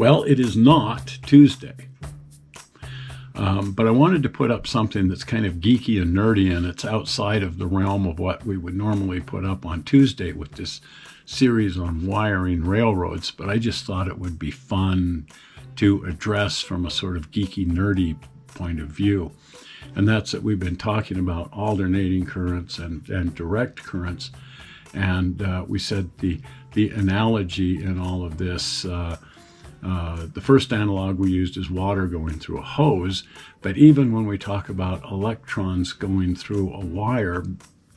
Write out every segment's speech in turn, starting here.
Well, it is not Tuesday. But I wanted to put up something that's kind of geeky and nerdy, and it's outside of the realm of what we would normally put up on Tuesday with this series on wiring railroads. But I just thought it would be fun to address from a sort of geeky, nerdy point of view. And that's that we've been talking about alternating currents and direct currents. And we said the analogy in all of this, the first analog we used is water going through a hose, but even when we talk about electrons going through a wire,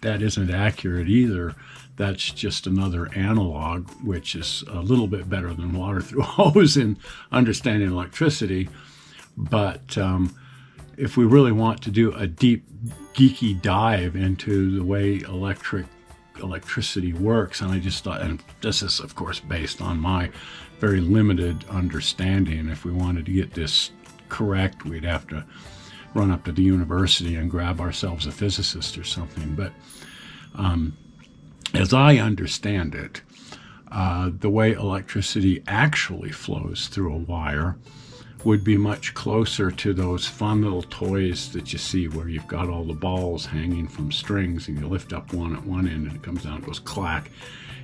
that isn't accurate either. That's just another analog, which is a little bit better than water through a hose in understanding electricity. But if we really want to do a deep, geeky dive into the way electricity works, and I just thought, and this is of course based on my very limited understanding. If we wanted to get this correct, we'd have to run up to the university and grab ourselves a physicist or something. But as I understand it, the way electricity actually flows through a wire would be much closer to those fun little toys that you see where you've got all the balls hanging from strings, and you lift up one at one end and it comes down, it goes clack.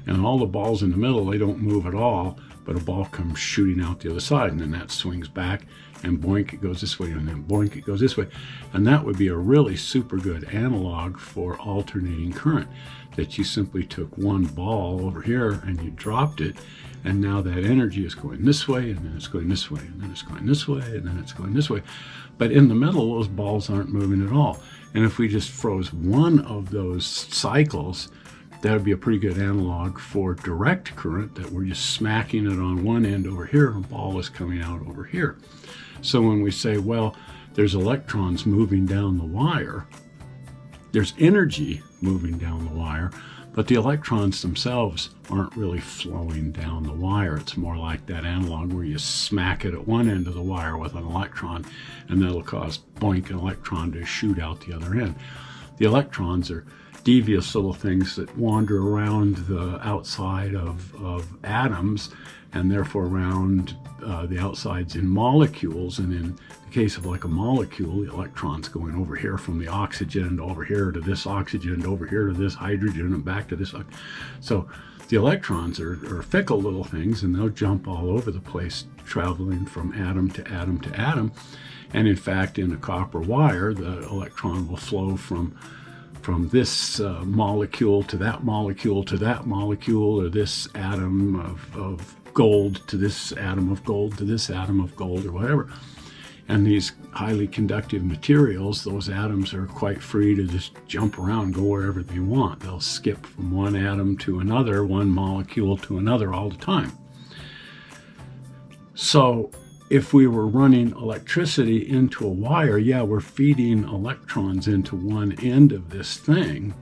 And all the balls in the middle, they don't move at all, but a ball comes shooting out the other side, and then that swings back, and boink, it goes this way, and then boink, it goes this way. And that would be a really super good analog for alternating current, that you simply took one ball over here and you dropped it, and now that energy is going this way, and then it's going this way, and then it's going this way, and then it's going this way. But in the middle, those balls aren't moving at all. And if we just froze one of those cycles, that would be a pretty good analog for direct current, that we're just smacking it on one end over here, and a ball is coming out over here. So when we say, well, there's electrons moving down the wire, there's energy moving down the wire, but the electrons themselves aren't really flowing down the wire. It's more like that analog where you smack it at one end of the wire with an electron, and that'll cause boink, an electron to shoot out the other end. The electrons are devious little things that wander around the outside of atoms, and therefore around the outsides in molecules. And in the case of like a molecule, the electrons going over here from the oxygen over here to this oxygen, over here to this hydrogen, and back to this. So the electrons are fickle little things, and they'll jump all over the place, traveling from atom to atom to atom. And in fact, in a copper wire, the electron will flow from this molecule to that molecule to that molecule, or this atom of gold to this atom of gold to this atom of gold, or whatever. And these highly conductive materials, those atoms are quite free to just jump around, go wherever they want. They'll skip from one atom to another, one molecule to another all the time. So if we were running electricity into a wire, yeah, we're feeding electrons into one end of this thing,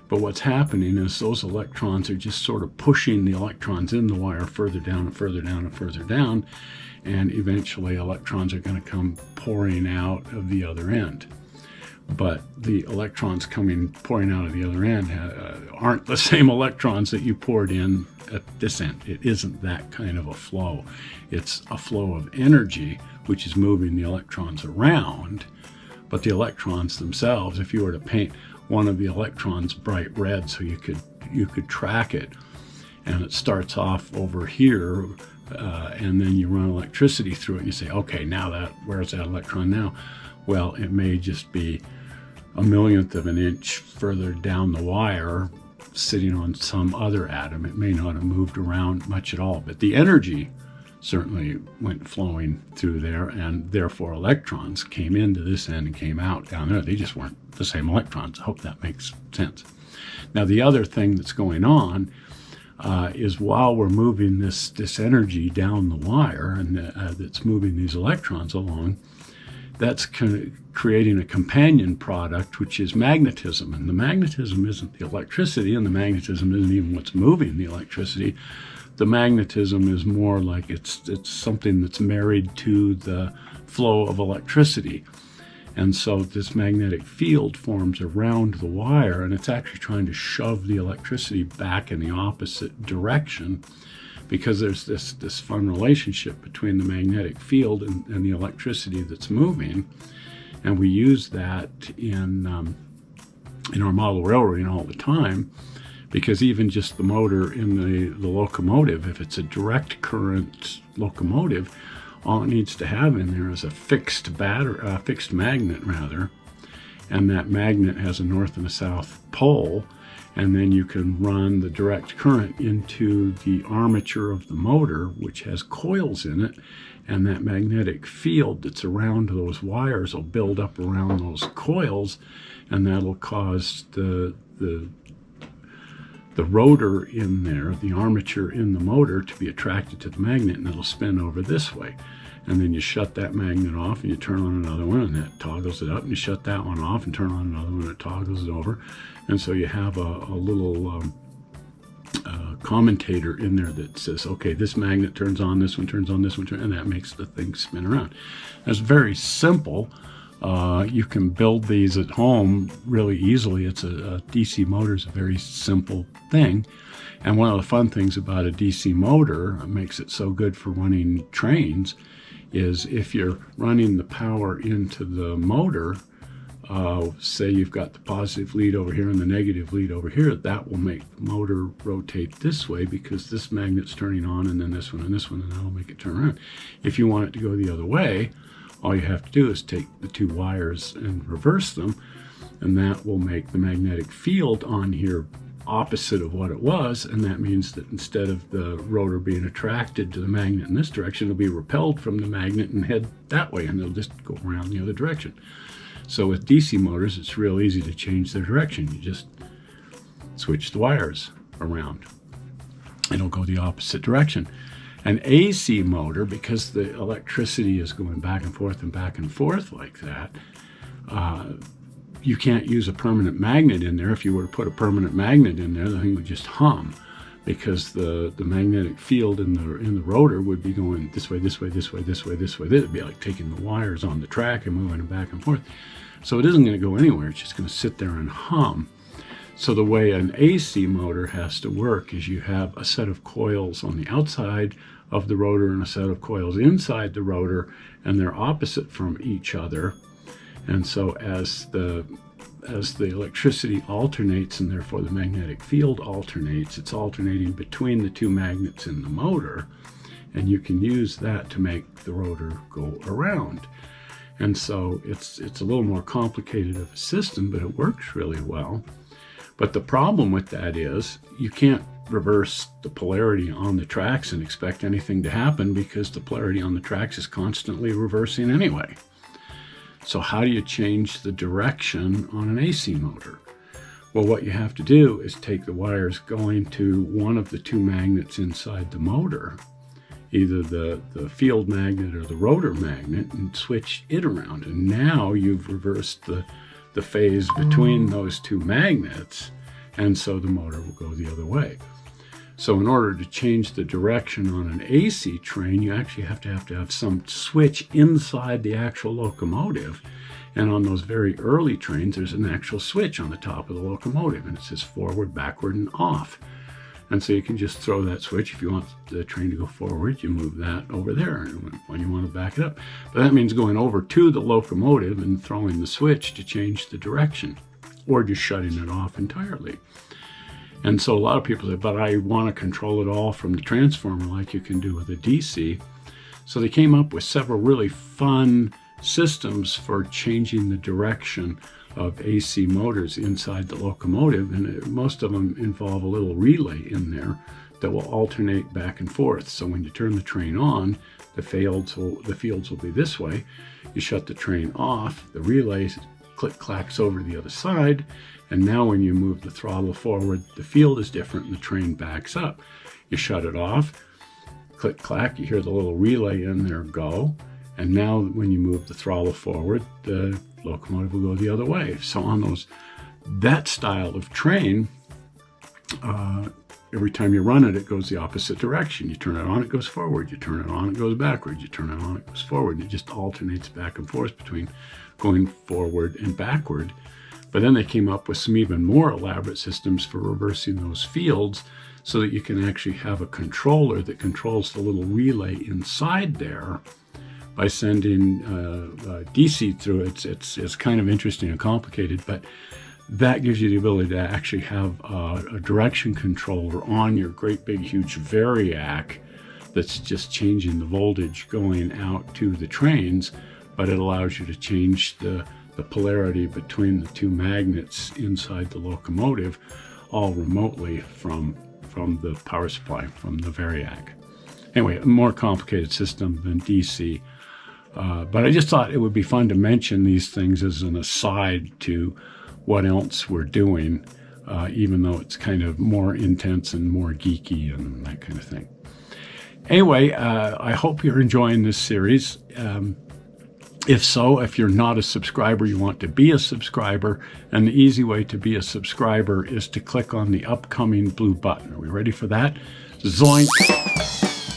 but what's happening is those electrons are just sort of pushing the electrons in the wire further down and further down and further down, and eventually electrons are going to come pouring out of the other end. But the electrons pouring out of the other end aren't the same electrons that you poured in at this end. It isn't that kind of a flow. It's a flow of energy, which is moving the electrons around. But the electrons themselves, if you were to paint one of the electrons bright red so you could track it, and it starts off over here, and then you run electricity through it, and you say, okay, now where's that electron now? Well, it may just be a millionth of an inch further down the wire, sitting on some other atom. It may not have moved around much at all, but the energy certainly went flowing through there, and therefore electrons came into this end and came out down there. They just weren't the same electrons. I hope that makes sense. Now, the other thing that's going on is while we're moving this energy down the wire, and that's moving these electrons along, that's creating a companion product, which is magnetism. And the magnetism isn't the electricity, and the magnetism isn't even what's moving the electricity. The magnetism is more like it's something that's married to the flow of electricity. And so this magnetic field forms around the wire, and it's actually trying to shove the electricity back in the opposite direction, because there's this fun relationship between the magnetic field and the electricity that's moving. And we use that in our model railroading all the time, because even just the motor in the locomotive, if it's a direct current locomotive, all it needs to have in there is a fixed magnet rather, and that magnet has a north and a south pole, and then you can run the direct current into the armature of the motor, which has coils in it, and that magnetic field that's around those wires will build up around those coils, and that'll cause the rotor in there, the armature in the motor, to be attracted to the magnet, and it'll spin over this way. And then you shut that magnet off and you turn on another one, and that toggles it up, and you shut that one off and turn on another one, and it toggles it over. And so you have a little commutator in there that says, okay, this magnet turns on, this one turns on, this one turns, and that makes the thing spin around. It's very simple. You can build these at home really easily. It's a DC motor is a very simple thing. And one of the fun things about a DC motor, makes it so good for running trains, is if you're running the power into the motor, say you've got the positive lead over here and the negative lead over here, that will make the motor rotate this way because this magnet's turning on, and then this one, and that'll make it turn around. If you want it to go the other way, all you have to do is take the two wires and reverse them, and that will make the magnetic field on here opposite of what it was, and that means that instead of the rotor being attracted to the magnet in this direction, it'll be repelled from the magnet and head that way, and it'll just go around the other direction. So with DC motors, it's real easy to change their direction. You just switch the wires around. It'll go the opposite direction. An AC motor, because the electricity is going back and forth like that, you can't use a permanent magnet in there. If you were to put a permanent magnet in there, the thing would just hum, because the magnetic field in the rotor would be going this way, this way, this way, this way, this way. It'd be like taking the wires on the track and moving them back and forth. So it isn't going to go anywhere. It's just going to sit there and hum. So the way an AC motor has to work is you have a set of coils on the outside of the rotor and a set of coils inside the rotor, and they're opposite from each other. And so as the electricity alternates, and therefore the magnetic field alternates, it's alternating between the two magnets in the motor, and you can use that to make the rotor go around. And so it's a little more complicated of a system, but it works really well. But the problem with that is you can't reverse the polarity on the tracks and expect anything to happen, because the polarity on the tracks is constantly reversing anyway. So how do you change the direction on an AC motor? Well, what you have to do is take the wires going to one of the two magnets inside the motor, either the field magnet or the rotor magnet, and switch it around. And now you've reversed the phase between those two magnets, and so the motor will go the other way. So in order to change the direction on an AC train, you actually have to have some switch inside the actual locomotive. And on those very early trains, there's an actual switch on the top of the locomotive, and it says forward, backward, and off. And so you can just throw that switch. If you want the train to go forward, you move that over there, and when you want to back it up. But that means going over to the locomotive and throwing the switch to change the direction, or just shutting it off entirely. And so a lot of people say, but I want to control it all from the transformer like you can do with a DC. So they came up with several really fun systems for changing the direction of AC motors inside the locomotive, and most of them involve a little relay in there that will alternate back and forth. So when you turn the train on, the fields will be this way. You shut the train off, the relay click-clacks over to the other side, and now when you move the throttle forward, the field is different and the train backs up. You shut it off, click-clack, you hear the little relay in there go, and now when you move the throttle forward, the locomotive will go the other way. So on that style of train, every time you run it, it goes the opposite direction. You turn it on, it goes forward. You turn it on, it goes backward. You turn it on, it goes forward. It just alternates back and forth between going forward and backward. But then they came up with some even more elaborate systems for reversing those fields. so that you can actually have a controller that controls the little relay inside there by sending DC through it. It's kind of interesting and complicated, but that gives you the ability to actually have a direction controller on your great big huge variac that's just changing the voltage going out to the trains, but it allows you to change the polarity between the two magnets inside the locomotive all remotely from the power supply, from the variac. Anyway, a more complicated system than DC. But I just thought it would be fun to mention these things as an aside to what else we're doing, even though it's kind of more intense and more geeky and that kind of thing. Anyway, I hope you're enjoying this series. If so, if you're not a subscriber, you want to be a subscriber, and the easy way to be a subscriber is to click on the upcoming blue button. Are we ready for that? Zoink!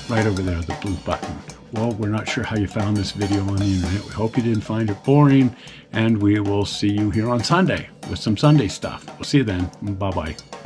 Right over there, the blue button. Well, we're not sure how you found this video on the internet. We hope you didn't find it boring, and we will see you here on Sunday with some Sunday stuff. We'll see you then. Bye-bye.